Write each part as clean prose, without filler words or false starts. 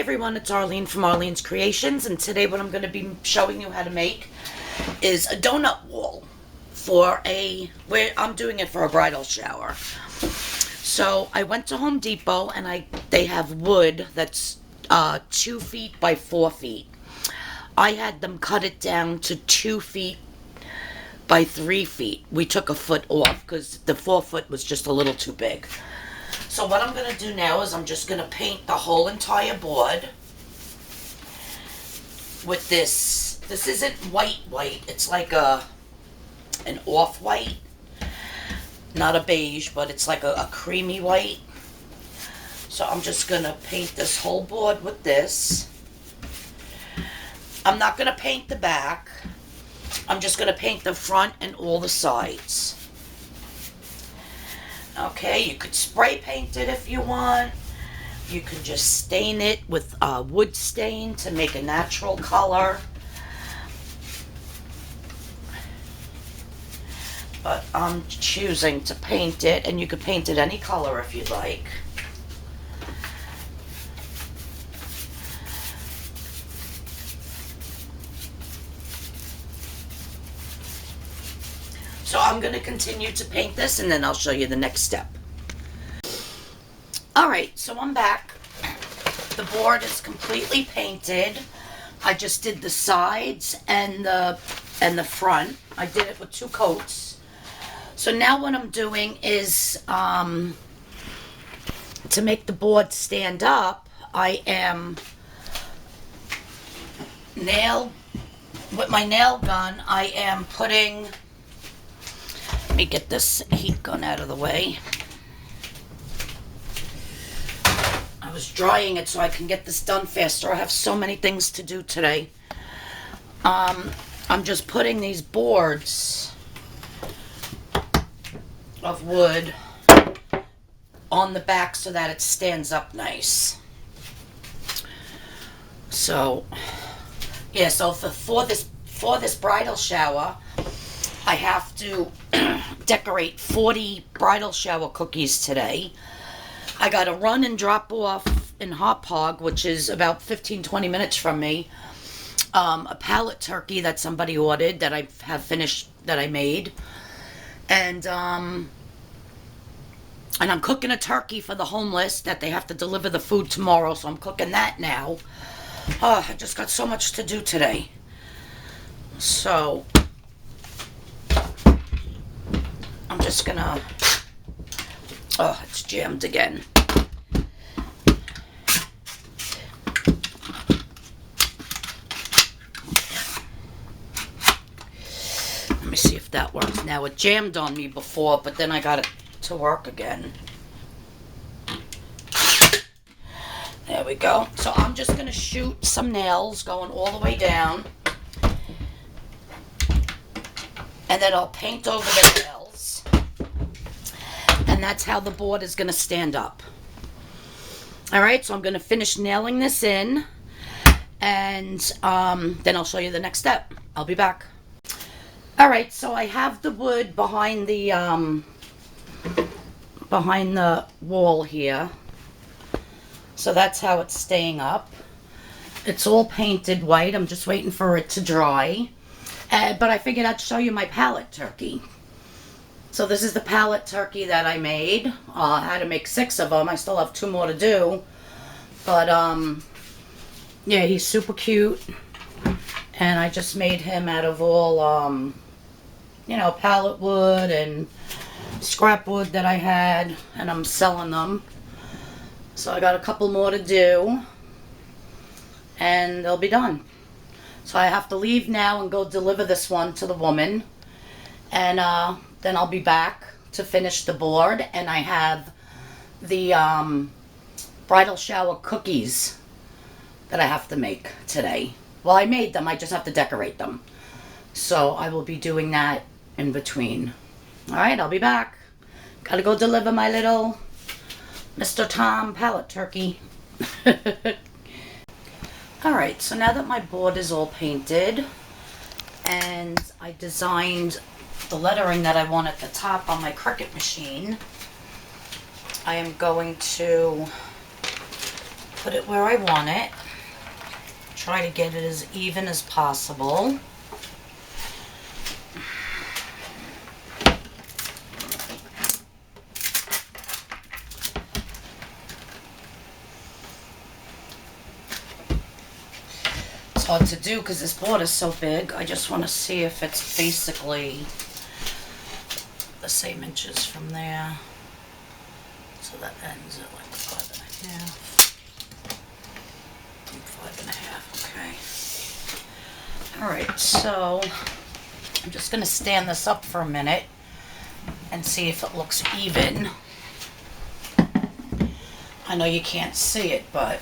everyone, it's Arlene from Arlene's Creations, and today what I'm going to be showing you how to make is a donut wall for I'm doing it for a bridal shower. So I went to Home Depot and they have wood that's 2 feet by 4 feet. I had them cut it down to 2 feet by 3 feet. We took a foot off because the 4 foot was just a little too big. So what I'm going to do now is I'm just going to paint the whole entire board with this. This isn't white, it's like an off-white. Not a beige, but it's like a creamy white. So I'm just going to paint this whole board with this. I'm not going to paint the back. I'm just going to paint the front and all the sides. Okay, you could spray paint it if you want. You can just stain it with wood stain to make a natural color. But I'm choosing to paint it, and you could paint it any color if you'd like. So I'm going to continue to paint this, and then I'll show you the next step. Alright, so I'm back. The board is completely painted. I just did the sides and the front. I did it with 2 coats. So now what I'm doing is, to make the board stand up, I am with my nail gun, I am putting... Let me get this heat gun out of the way. I was drying it so I can get this done faster. I have so many things to do today. I'm just putting these boards of wood on the back so that it stands up nice. So, yeah, so for this bridal shower, I have to decorate 40 bridal shower cookies today. I got to run and drop off in Hop Hog, which is about 15-20 minutes from me, a pallet turkey that somebody ordered that I have finished, that I made. And I'm cooking a turkey for the homeless that they have to deliver the food tomorrow, so I'm cooking that now. Oh, I just got so much to do today. So I'm just gonna, oh, it's jammed again. Let me see if that works now. It jammed on me before, but then I got it to work again. There we go. So I'm just gonna shoot some nails going all the way down. And then I'll paint over the nails. And that's how the board is going to stand up. Alright, so I'm going to finish nailing this in. And then I'll show you the next step. I'll be back. Alright, so I have the wood behind the wall here. So that's how it's staying up. It's all painted white. I'm just waiting for it to dry. But I figured I'd show you my pallet turkey. So this is the pallet turkey that I made. I had to make 6 of them. I still have 2 more to do. But, yeah, he's super cute. And I just made him out of all, you know, pallet wood and scrap wood that I had. And I'm selling them. So I got a couple more to do. And they'll be done. So I have to leave now and go deliver this one to the woman. And then I'll be back to finish the board. And I have the bridal shower cookies that I have to make today. Well, I made them. I just have to decorate them. So I will be doing that in between. Alright, I'll be back. Gotta go deliver my little Mr. Tom pallet turkey. Alright, so now that my board is all painted and I designed the lettering that I want at the top on my Cricut machine, I am going to put it where I want it. Try to get it as even as possible. It's hard to do because this board is so big. I just want to see if it's basically the same inches from there. So that ends at like 5.5. 5.5, okay. Alright, so I'm just going to stand this up for a minute and see if it looks even. I know you can't see it, but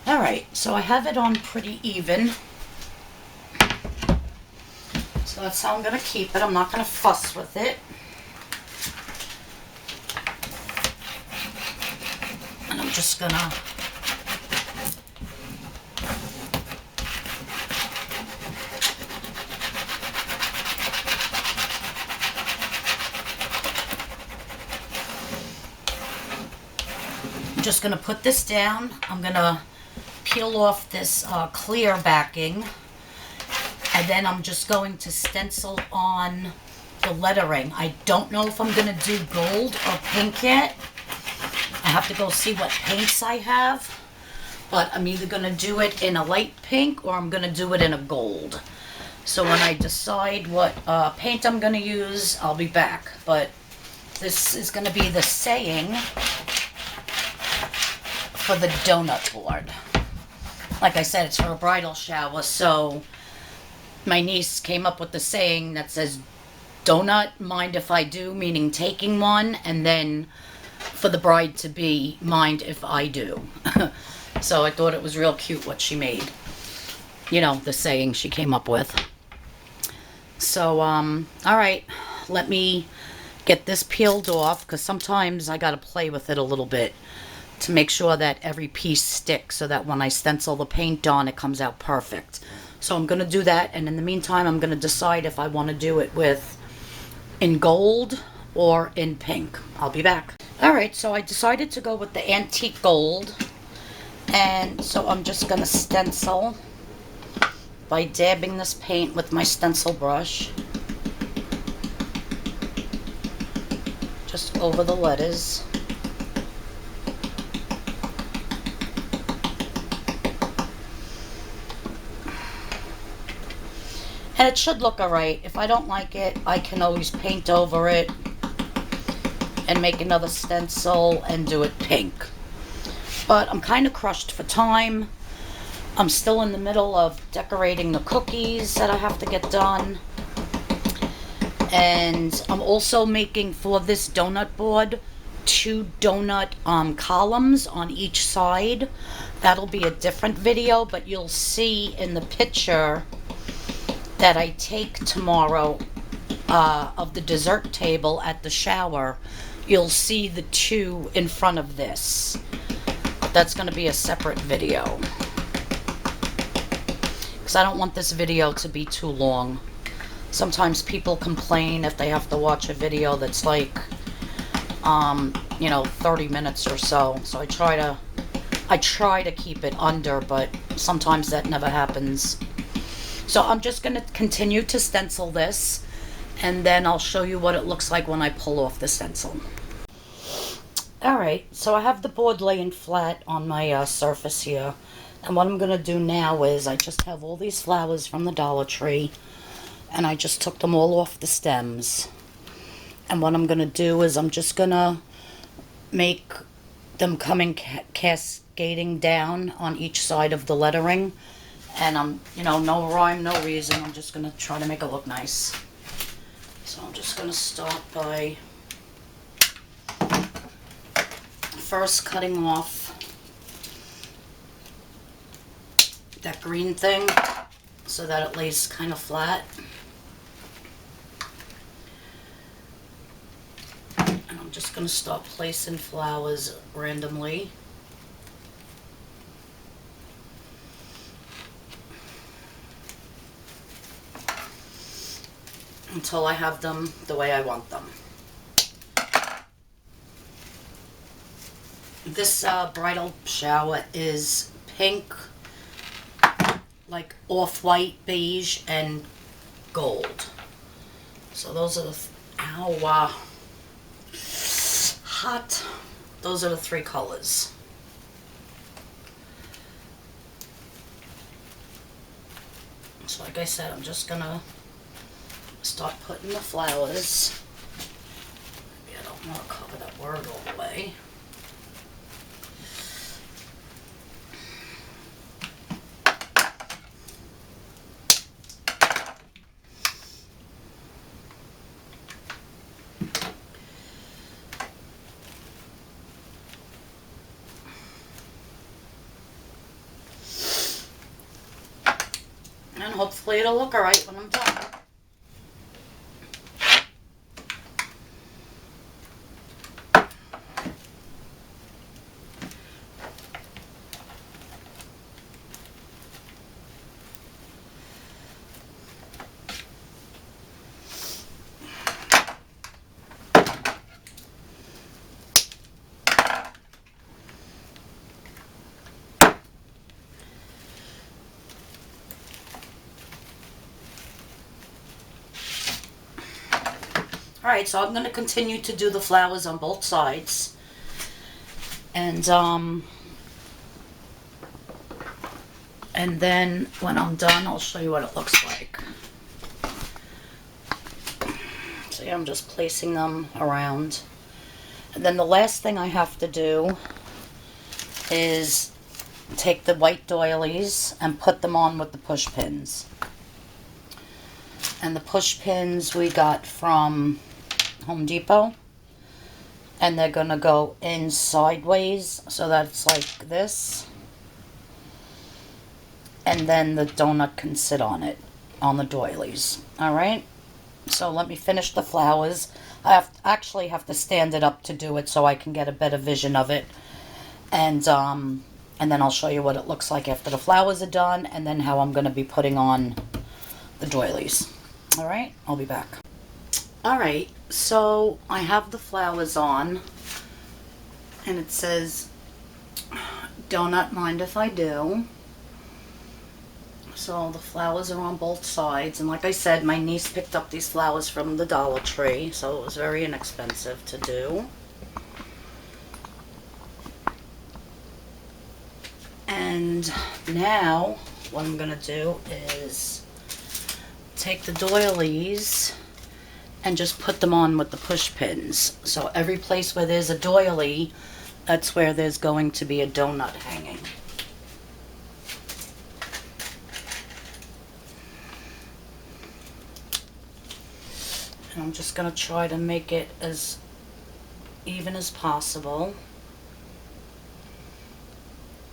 alright, so I have it on pretty even. So that's how I'm going to keep it. I'm not going to fuss with it. And I'm just going to put this down. I'm going to peel off this clear backing. And then I'm just going to stencil on the lettering. I don't know if I'm going to do gold or pink yet. I have to go see what paints I have. But I'm either going to do it in a light pink or I'm going to do it in a gold. So when I decide what paint I'm going to use, I'll be back. But this is going to be the saying for the donut board. Like I said, it's for a bridal shower, so my niece came up with the saying that says, "Donut, mind if I do," meaning taking one, and then for the bride to be, "Mind if I do." So I thought it was real cute what she made. You know, the saying she came up with. So, alright, let me get this peeled off, because sometimes I gotta play with it a little bit to make sure that every piece sticks so that when I stencil the paint on, it comes out perfect. So I'm going to do that, and in the meantime, I'm going to decide if I want to do it in gold or in pink. I'll be back. Alright, so I decided to go with the antique gold, and so I'm just going to stencil by dabbing this paint with my stencil brush just over the letters. And it should look alright. If I don't like it, I can always paint over it and make another stencil and do it pink. But I'm kind of crushed for time. I'm still in the middle of decorating the cookies that I have to get done. And I'm also making, for this donut board, 2 donut columns on each side. That'll be a different video, but you'll see in the picture that I take tomorrow of the dessert table at the shower, you'll see the 2 in front of this. That's going to be a separate video, because I don't want this video to be too long. Sometimes people complain if they have to watch a video that's like, you know, 30 minutes or so. So I try to keep it under, but sometimes that never happens. So I'm just going to continue to stencil this, and then I'll show you what it looks like when I pull off the stencil. Alright, so I have the board laying flat on my surface here. And what I'm going to do now is I just have all these flowers from the Dollar Tree, and I just took them all off the stems. And what I'm going to do is I'm just going to make them coming cascading down on each side of the lettering. And I'm, you know, no rhyme, no reason. I'm just going to try to make it look nice. So I'm just going to start by first cutting off that green thing so that it lays kind of flat. And I'm just going to start placing flowers randomly. Until I have them the way I want them. This bridal shower is pink, like off-white, beige, and gold. So those are the, hot. Those are the three colors. So like I said, I'm just gonna start putting the flowers. Maybe I don't want to cover that word all the way. And hopefully it'll look alright when I'm done. Alright, so I'm going to continue to do the flowers on both sides. And then when I'm done, I'll show you what it looks like. So yeah, I'm just placing them around. And then the last thing I have to do is take the white doilies and put them on with the push pins. And the push pins we got from Home Depot, and they're gonna go in sideways so that it's like this, and then the donut can sit on it, on the doilies. Alright, so let me finish the flowers. I actually have to stand it up to do it so I can get a better vision of it, and then I'll show you what it looks like after the flowers are done, and then how I'm gonna be putting on the doilies. Alright, I'll be back. Alright, so I have the flowers on, and it says, "Don't mind if I do." So the flowers are on both sides, and like I said, my niece picked up these flowers from the Dollar Tree, so it was very inexpensive to do. And now, what I'm going to do is take the doilies and just put them on with the push pins. So every place where there's a doily, that's where there's going to be a donut hanging. And I'm just going to try to make it as even as possible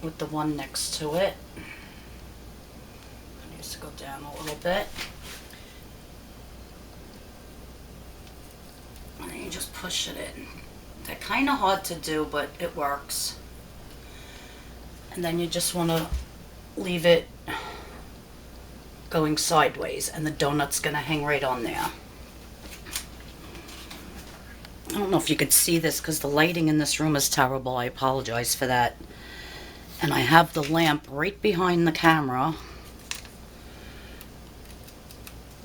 with the one next to it. It needs to go down a little bit. And then you just push it in. They're kind of hard to do, but it works. And then you just want to leave it going sideways, and the donut's going to hang right on there. I don't know if you could see this because the lighting in this room is terrible. I apologize for that. And I have the lamp right behind the camera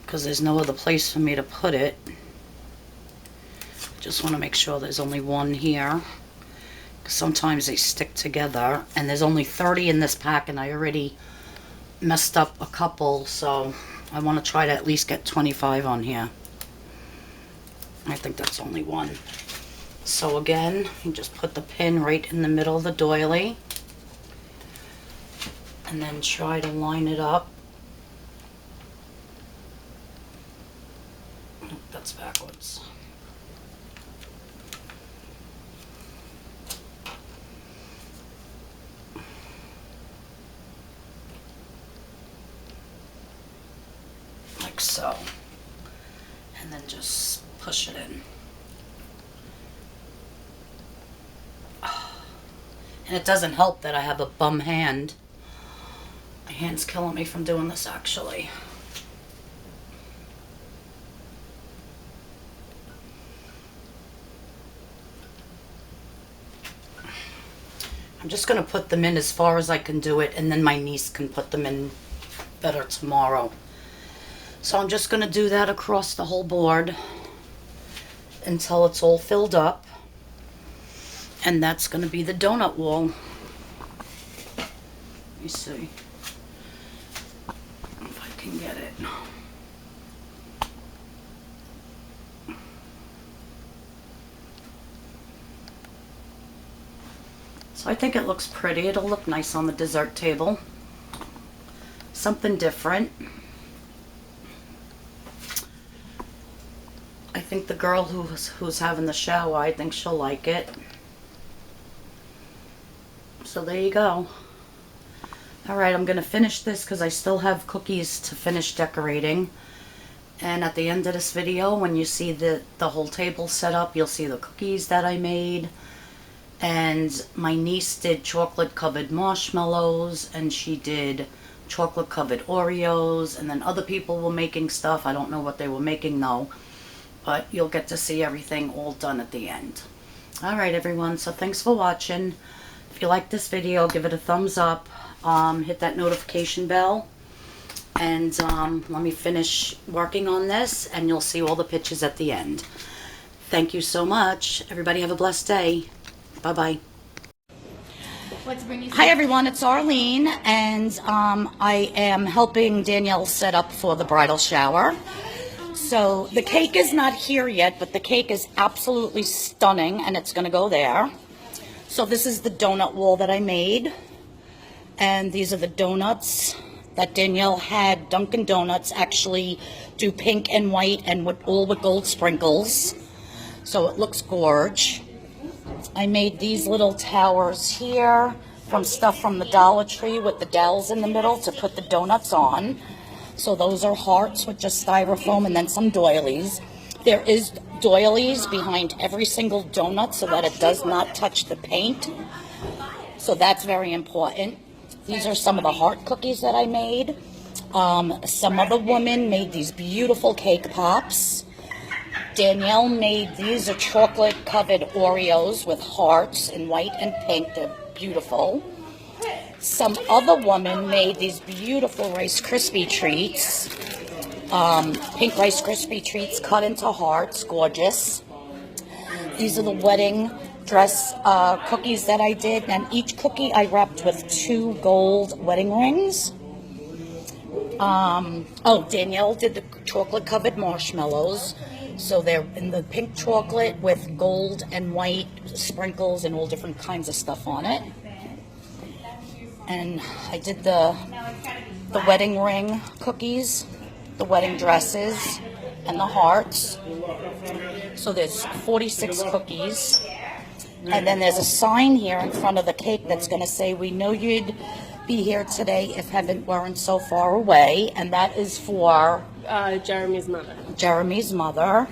because there's no other place for me to put it. Just want to make sure there's only one here. Sometimes they stick together, and there's only 30 in this pack, and I already messed up a couple, so I want to try to at least get 25 on here. I think that's only one. So again, you just put the pin right in the middle of the doily, and then try to line it up. Oh, that's backwards. Like so. And then just push it in. And it doesn't help that I have a bum hand. My hand's killing me from doing this, actually. I'm just going to put them in as far as I can do it, and then my niece can put them in better tomorrow. So I'm just going to do that across the whole board until it's all filled up. And that's going to be the donut wall. Let me see if I can get it. So I think it looks pretty. It'll look nice on the dessert table. Something different. I think the girl who's having the shower, I think she'll like it. So there you go. Alright, I'm going to finish this because I still have cookies to finish decorating. And at the end of this video, when you see the whole table set up, you'll see the cookies that I made. And my niece did chocolate covered marshmallows, and she did chocolate covered Oreos, and then other people were making stuff. I don't know what they were making though, but you'll get to see everything all done at the end. Alright everyone, so thanks for watching. If you like this video, give it a thumbs up, hit that notification bell, and let me finish working on this, and you'll see all the pictures at the end. Thank you so much. Everybody have a blessed day. Bye-bye. Hi everyone, it's Arlene, and I am helping Danielle set up for the bridal shower. So the cake is not here yet, but the cake is absolutely stunning, and it's going to go there. So this is the donut wall that I made, and these are the donuts that Danielle had Dunkin Donuts actually do pink and white and all with gold sprinkles. So it looks gorge. I made these little towers here from stuff from the Dollar Tree with the dowels in the middle to put the donuts on. So those are hearts with just styrofoam and then some doilies. There is doilies behind every single donut so that it does not touch the paint. So that's very important. These are some of the heart cookies that I made. Some other woman made these beautiful cake pops. Danielle made, these are chocolate covered Oreos with hearts in white and pink. They're beautiful. Some other woman made these beautiful Rice Krispie treats. Pink Rice Krispie treats cut into hearts, gorgeous. These are the wedding dress cookies that I did, and each cookie I wrapped with 2 gold wedding rings. Oh, Danielle did the chocolate covered marshmallows. So they're in the pink chocolate with gold and white sprinkles and all different kinds of stuff on it. And I did the wedding ring cookies, the wedding dresses, and the hearts. So there's 46 cookies. And then there's a sign here in front of the cake that's going to say, "We know you'd be here today if heaven weren't so far away." And that is for Jeremy's mother. Jeremy's mother.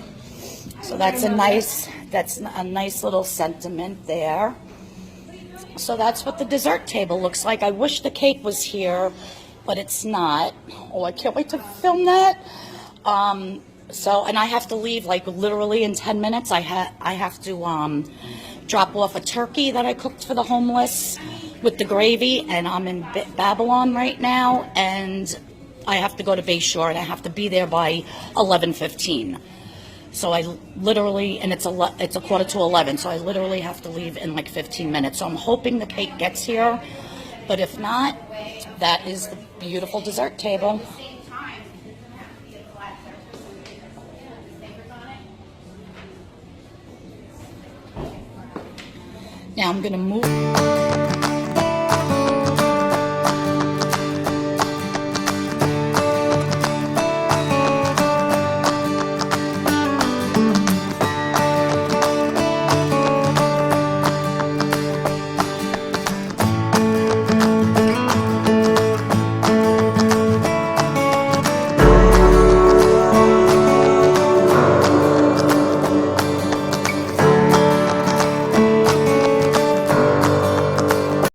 So that's a nice little sentiment there. So that's what the dessert table looks like. I wish the cake was here, but it's not. Oh, I can't wait to film that. And I have to leave like literally in 10 minutes. I have to drop off a turkey that I cooked for the homeless with the gravy, and I'm in Babylon right now, and I have to go to Bayshore, and I have to be there by 11:15. So I literally, and it's a 11:15, so I literally have to leave in like 15 minutes. So I'm hoping the cake gets here, but if not, that is the beautiful dessert table. Now I'm going to move.